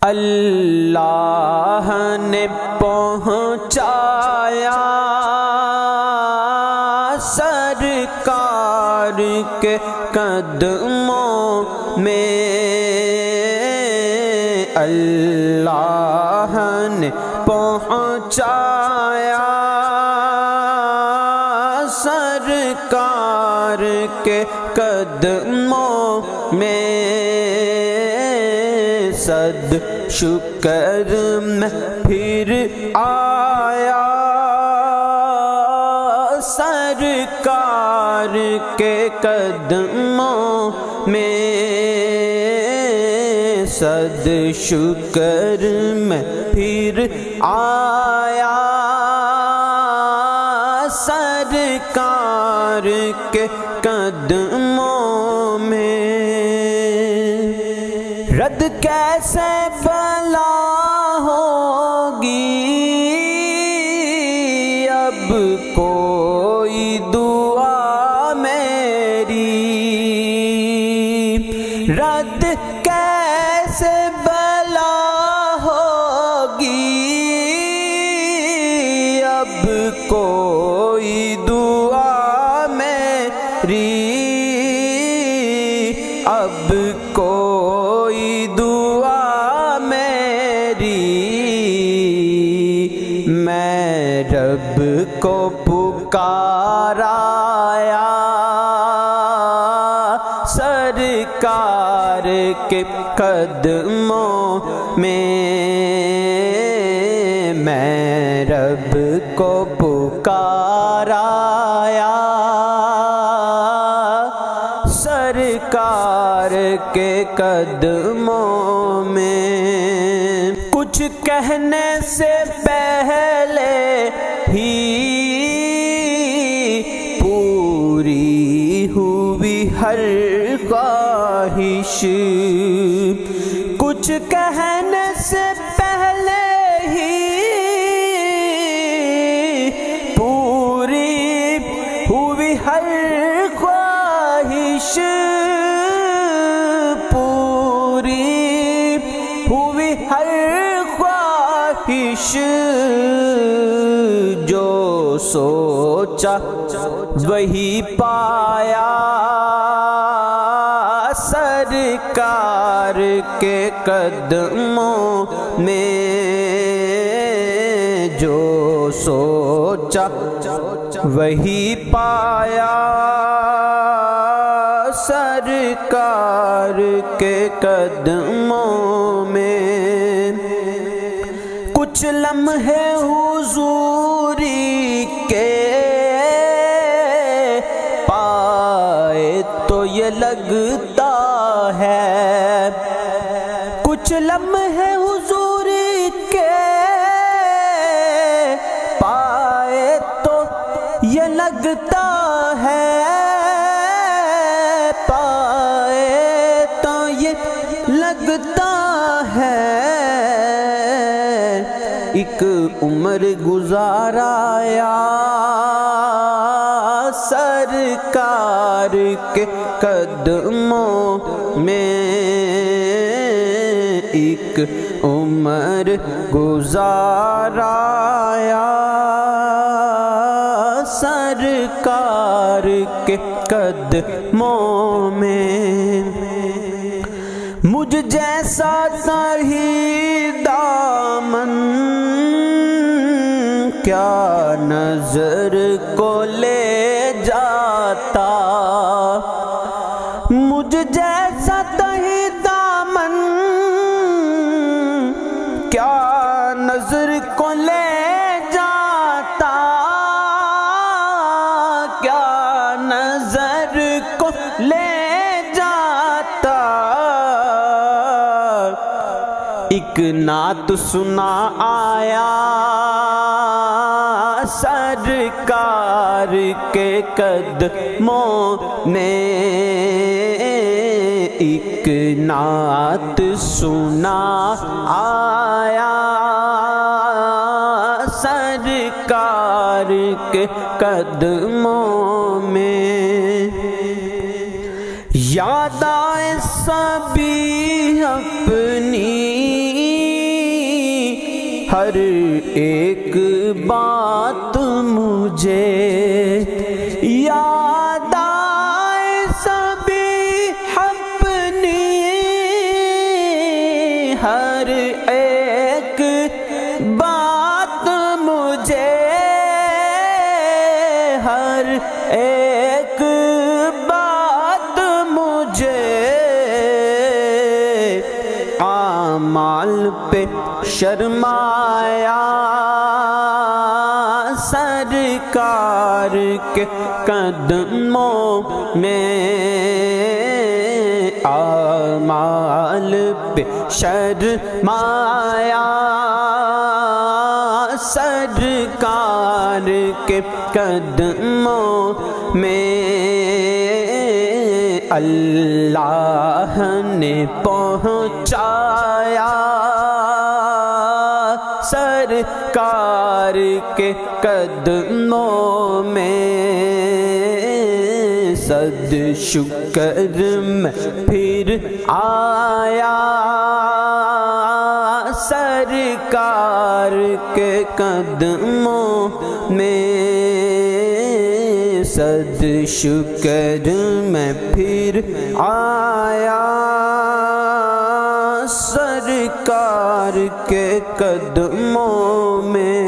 اللہ نے پہنچایا سرکار کے قدموں میں، اللہ نے پہنچایا سرکار کے قدموں میں، صد شکر میں پھر آیا سرکار کے قدموں میں، صد شکر میں پھر آیا سرکار کے قدموں میں۔ رد کیسے بلا ہوگی اب کوئی دعا میری، رد کیسے بلا ہوگی اب کوئی دعا میری، اب کوئی دعا میری، میں رب کو پکارایا سرکار کے قدموں میں، میں رب کو پکارایا سرکار کے قدموں میں۔ کچھ کہنے سے پہلے ہی پوری ہوئی ہر خواہش، کچھ کہنے سے پہلے ہی پوری ہوئی ہر خواہش، پوری ہوئی ہر خواہش، جو سوچا وہی پایا سرکار کے قدموں میں، جو سوچا وہی پایا سرکار کے قدموں میں۔ کچھ لمحے حضوری کے پائے تو یہ لگتا ہے، کچھ لمحے حضوری کے پائے تو یہ لگتا ہے، پائے تو یہ لگتا ہے، ایک عمر گزارایا سرکار کے قدموں میں، ایک عمر گزارایا سرکار کے قدموں میں۔ مجھ جیسا تہی دامن کیا نظر کو لے جاتا، مجھ جیسا تہی دامن کیا نظر کو لے جاتا، کیا نظر کو لے جاتا، ایک نعت سنا آیا سرکار کے قدموں میں، ایک نعت سنا آیا سرکار کے قدموں میں۔ یاد آئے سبھی اپنی ہر ایک بات مجھے یاد آئے سبھی اپنی، ہر ایک بات مجھے، ہر ایک بات مجھے اعمال پہ شرمایا سرکار کے قدموں میں، اعمال پہ شرمایا سرکار کے قدموں میں، اللہ نے پہنچایا سرکار کے قدموں میں، صد شکر میں پھر آیا سرکار کے قدموں میں، صد شکر میں پھر آیا سرکار کے قدموں میں۔